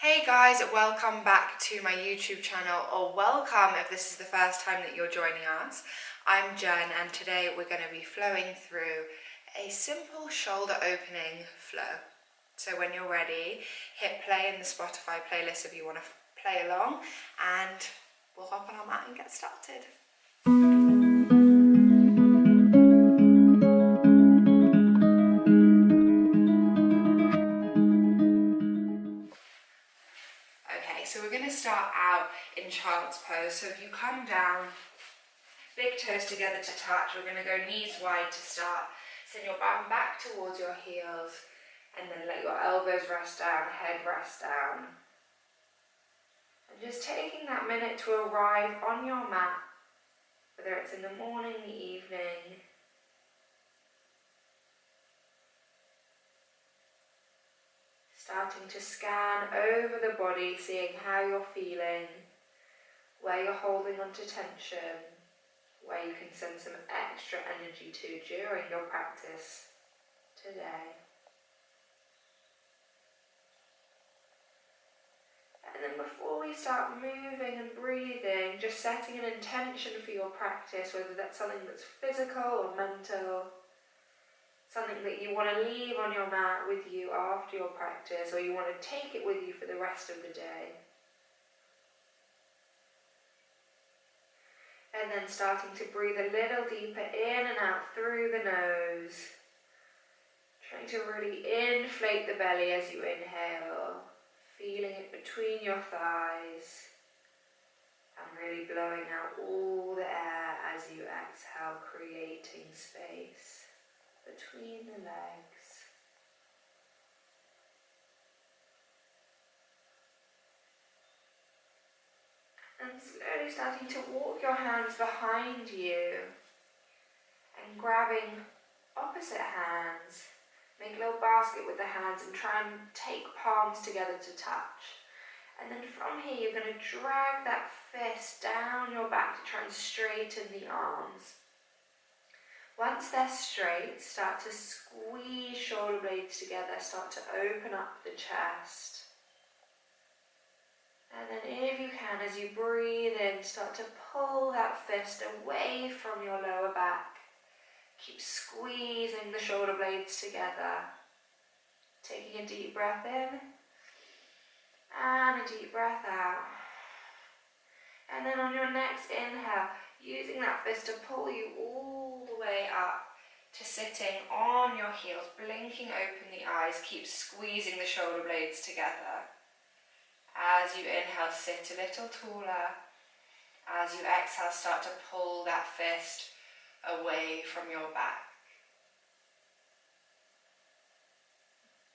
Hey guys, welcome back to my YouTube channel, or welcome if this is the first time that you're joining us. I'm Jen and today we're going to be flowing through a simple shoulder opening flow. So when you're ready, hit play in the Spotify playlist if you want to play along, and we'll hop on our mat and get started. So we're going to start out in child's pose. So if you come down, big toes together to touch, we're going to go knees wide to start. Send your bum back towards your heels and then let your elbows rest down, head rest down. And just taking that minute to arrive on your mat, whether it's in the morning, the evening. Starting to scan over the body, seeing how you're feeling, where you're holding onto tension, where you can send some extra energy to during your practice today. And then before we start moving and breathing, just setting an intention for your practice, whether that's something that's physical or mental, something that you want to leave on your mat with you after your practice, or you want to take it with you for the rest of the day. And then starting to breathe a little deeper in and out through the nose. Trying to really inflate the belly as you inhale, feeling it between your thighs, and really blowing out all the air as you exhale, creating space between the legs. And slowly starting to walk your hands behind you and grabbing opposite hands. Make a little basket with the hands and try and take palms together to touch. And then from here you're going to drag that fist down your back to try and straighten the arms. Once they're straight, start to squeeze shoulder blades together, start to open up the chest. And then if you can, as you breathe in, start to pull that fist away from your lower back. Keep squeezing the shoulder blades together. Taking a deep breath in and a deep breath out. And then on your next inhale, using that fist to pull you all the way up to sitting on your heels, blinking open the eyes, keep squeezing the shoulder blades together. As you inhale, sit a little taller. As you exhale, start to pull that fist away from your back.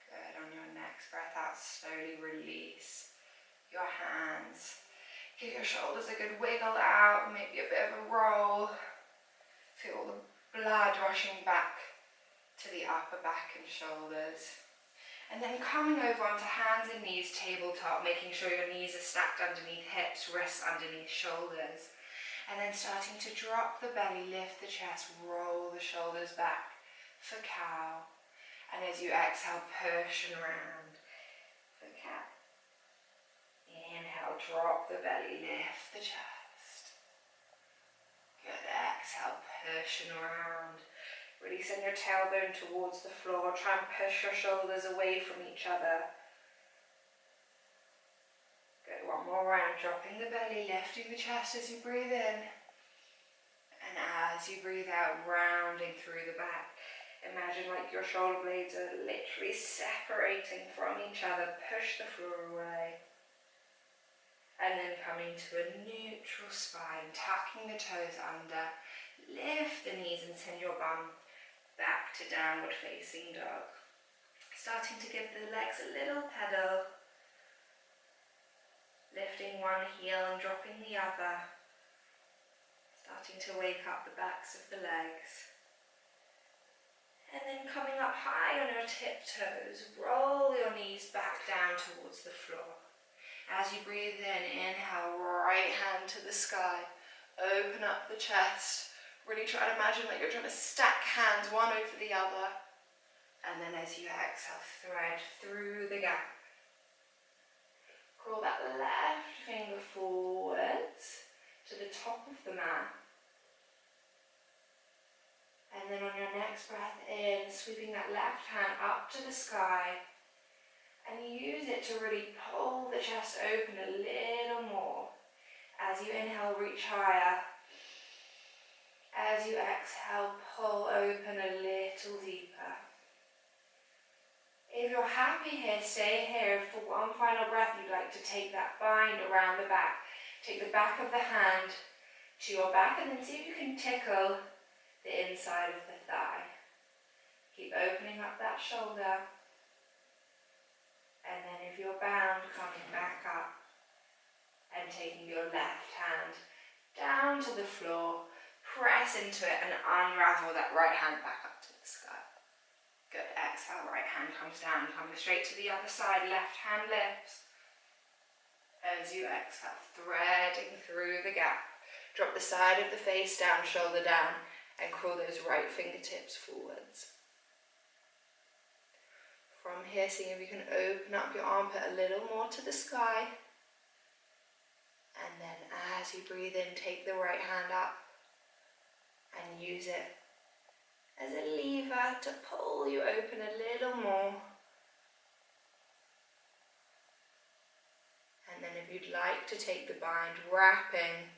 Good. On your next breath out, slowly release your hands. Give your shoulders a good wiggle out, maybe a bit of a roll. Feel the blood rushing back to the upper back and shoulders. And then coming over onto hands and knees, tabletop, making sure your knees are stacked underneath hips, wrists underneath shoulders. And then starting to drop the belly, lift the chest, roll the shoulders back for cow. And as you exhale, push and round for cat. Inhale, drop the belly, lift the chest. Good, exhale, push and round. Really send your tailbone towards the floor. Try and push your shoulders away from each other. Good, one more round, dropping the belly, lifting the chest as you breathe in. And as you breathe out, rounding through the back. Imagine like your shoulder blades are literally separating from each other. Push the floor away. And then coming to a neutral spine, tucking the toes under, lift the knees and send your bum back to downward facing dog. Starting to give the legs a little pedal, lifting one heel and dropping the other, starting to wake up the backs of the legs. And then coming up high on your tiptoes, roll your knees back down towards the floor. As you breathe in, inhale, right hand to the sky. Open up the chest. Really try to imagine that you're trying to stack hands one over the other. And then as you exhale, thread through the gap. the top of the mat. And then on your next breath in, sweeping that left hand up to the sky. And use it to really pull the chest open a little more. As you inhale, reach higher. As you exhale, pull open a little deeper. If you're happy here, stay here. For one final breath, you'd like to take that bind around the back. Take the back of the hand to your back and then see if you can tickle the inside of the thigh. Keep opening up that shoulder. And then if you're bound, coming back up and taking your left hand down to the floor, press into it and unravel that right hand back up to the sky. Good, exhale, right hand comes down, coming straight to the other side, left hand lifts. As you exhale, threading through the gap, drop the side of the face down, shoulder down, and crawl those right fingertips forwards. From here, seeing if you can open up your armpit a little more to the sky. And then as you breathe in, take the right hand up and use it as a lever to pull you open a little more. And then if you'd like to take the bind, wrapping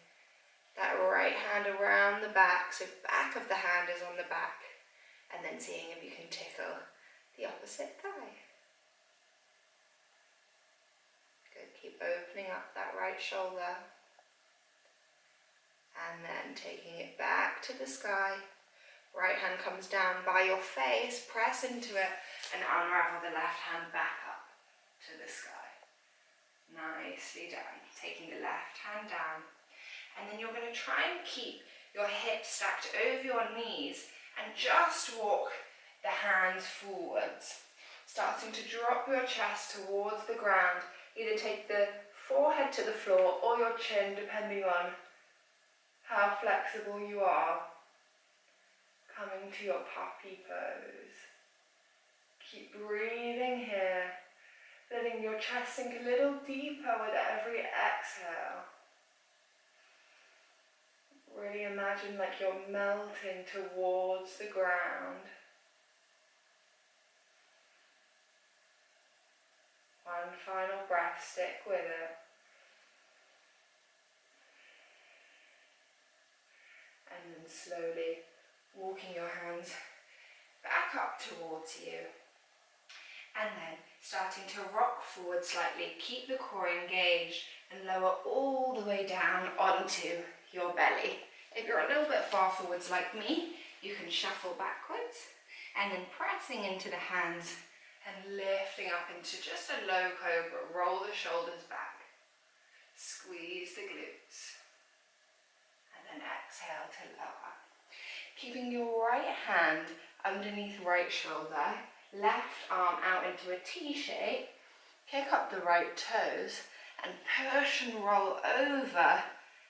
that right hand around the back, so back of the hand is on the back, and then seeing if you can tickle the opposite thigh. Good, keep opening up that right shoulder. And then taking it back to the sky. Right hand comes down by your face, press into it, and unravel the left hand back up to the sky. Nicely done. Taking the left hand down. And then you're going to try and keep your hips stacked over your knees and just walk the hands forwards, starting to drop your chest towards the ground. Either take the forehead to the floor or your chin, depending on how flexible you are. Coming to your puppy pose. Keep breathing here, letting your chest sink a little deeper with every exhale. Really imagine like you're melting towards the ground. One final breath, stick with it. And then slowly walking your hands back up towards you. And then starting to rock forward slightly. Keep the core engaged and lower all the way down onto your belly. If you're a little bit far forwards like me, you can shuffle backwards and then pressing into the hands and lifting up into just a low cobra. Roll the shoulders back. Squeeze the glutes. And then exhale to lower. Keeping your right hand underneath right shoulder, left arm out into a T shape, kick up the right toes and push and roll over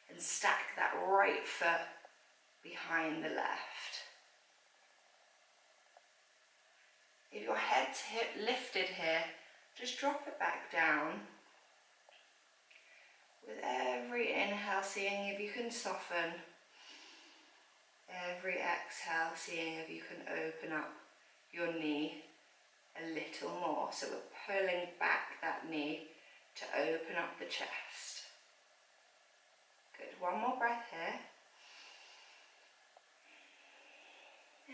and stack that right foot behind the left. If your head's lifted here, just drop it back down. With every inhale, seeing if you can soften. Every exhale, seeing if you can open up your knee a little more. So we're pulling back that knee to open up the chest. Good, one more breath here.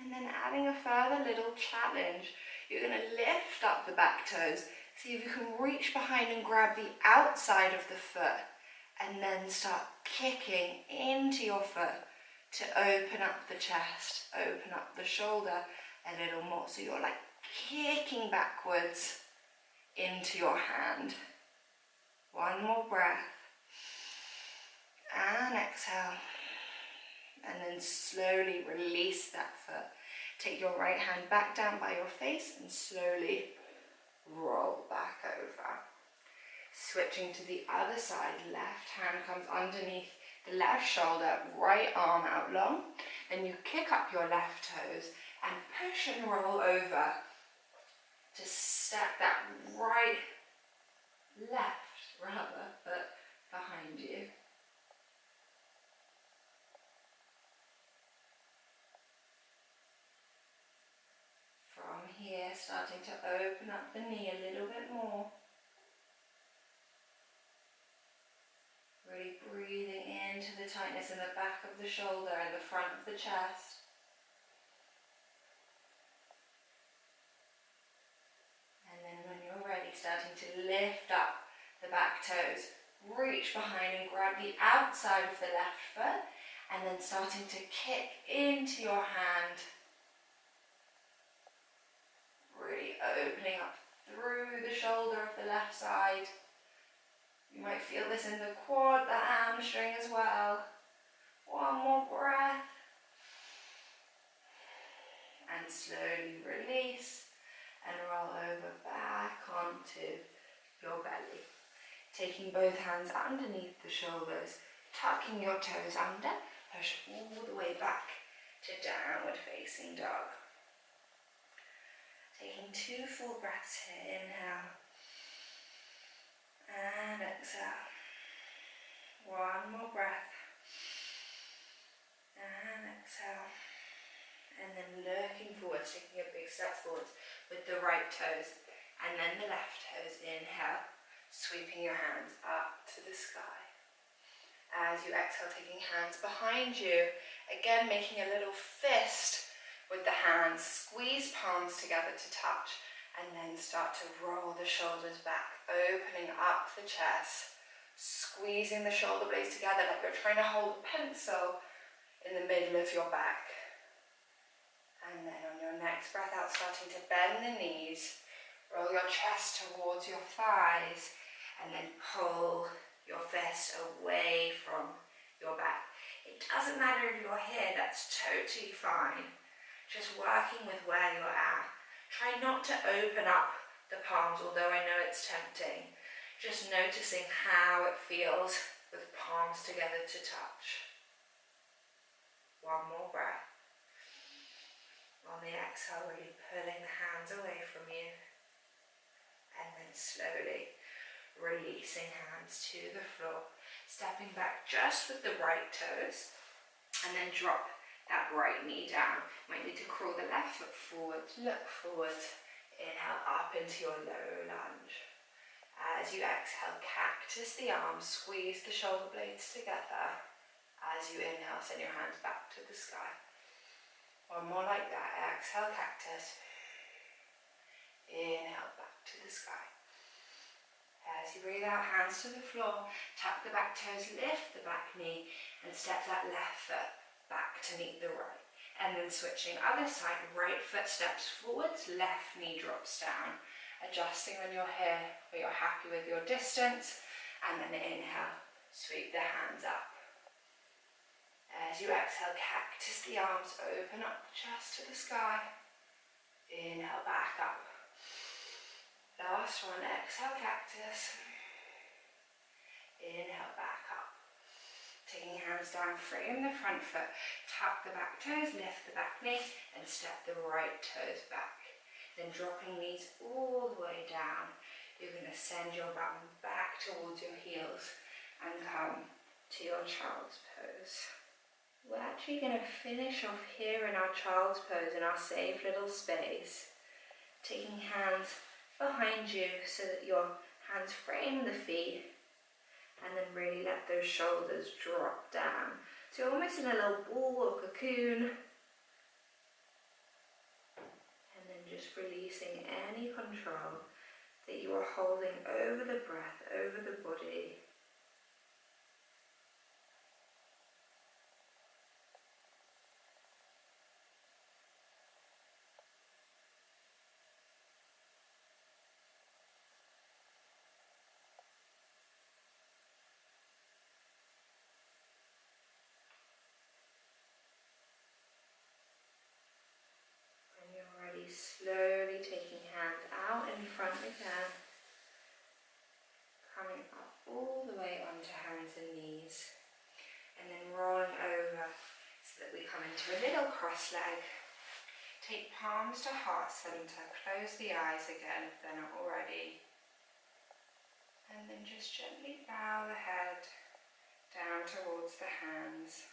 And then adding a further little challenge. You're going to lift up the back toes. See if you can reach behind and grab the outside of the foot. And then start kicking into your foot to open up the chest, open up the shoulder a little more. So you're like kicking backwards into your hand. One more breath. And exhale. And then slowly release that foot. Take your right hand back down by your face and slowly roll back over. Switching to the other side, left hand comes underneath the left shoulder, right arm out long. Then you kick up your left toes and push and roll over to stack that left foot behind you. starting to open up the knee a little bit more. Really breathing into the tightness in the back of the shoulder and the front of the chest. And then when you're ready, starting to lift up the back toes. Reach behind and grab the outside of the left foot, and then starting to kick into your hand. Really opening up through the shoulder of the left side. You might feel this in the quad, the hamstring as well. One more breath. And slowly release and roll over back onto your belly. Taking both hands underneath the shoulders, tucking your toes under, push all the way back to downward facing dog. Taking 2 full breaths here, inhale and exhale. 1 more breath and exhale. And then looking forwards, taking a big step forwards with the right toes and then the left toes. Inhale. Sweeping your hands up to the sky. As you exhale, taking hands behind you. Again, making a little fist with the hands. Squeeze palms together to touch. And then start to roll the shoulders back. Opening up the chest. Squeezing the shoulder blades together like you're trying to hold a pencil in the middle of your back. And then on your next breath out, starting to bend the knees. Roll your chest towards your thighs. And then pull your fist away from your back. It doesn't matter if you're here, that's totally fine. Just working with where you're at. Try not to open up the palms, although I know it's tempting. Just noticing how it feels with palms together to touch. 1 more breath. On the exhale, really pulling the hands away from you. And then slowly releasing hands to the floor, stepping back just with the right toes, and then drop that right knee down. Might need to crawl the left foot forward, look forward, inhale up into your low lunge. As you exhale, cactus the arms, squeeze the shoulder blades together. As you inhale, send your hands back to the sky. 1 more like that, exhale, cactus. Inhale, back to the sky. As you breathe out, hands to the floor, tuck the back toes, lift the back knee, and step that left foot back to meet the right. And then switching other side, right foot steps forwards, left knee drops down. Adjusting when you're here, where you're happy with your distance, and then inhale, sweep the hands up. As you exhale, cactus the arms, open up the chest to the sky. Inhale, back up. Last one, exhale, cactus. Inhale, back up. Taking hands down, frame the front foot, tuck the back toes, lift the back knee, and step the right toes back. Then dropping knees all the way down. You're going to send your bum back towards your heels and come to your child's pose. We're actually going to finish off here in our child's pose, in our safe little space. Taking hands behind you so that your hands frame the feet, and then really let those shoulders drop down. So you're almost in a little ball or cocoon. And then just releasing any control that you are holding over the breath, over the body. Slowly taking hands out in front again, coming up all the way onto hands and knees, and then rolling over so that we come into a little cross leg. Take palms to heart center, close the eyes again if they're not already, and then just gently bow the head down towards the hands.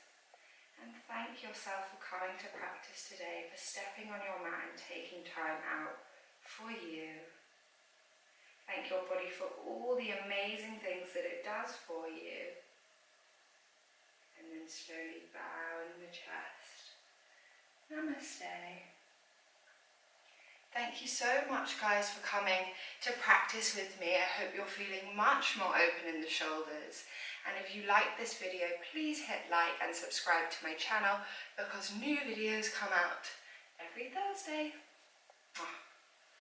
And thank yourself for coming to practice today, for stepping on your mat and taking time out for you. Thank your body for all the amazing things that it does for you. And then slowly bow in the chest. Namaste. Thank you so much, guys, for coming to practice with me. I hope you're feeling much more open in the shoulders. And if you like this video, please hit like and subscribe to my channel because new videos come out every Thursday.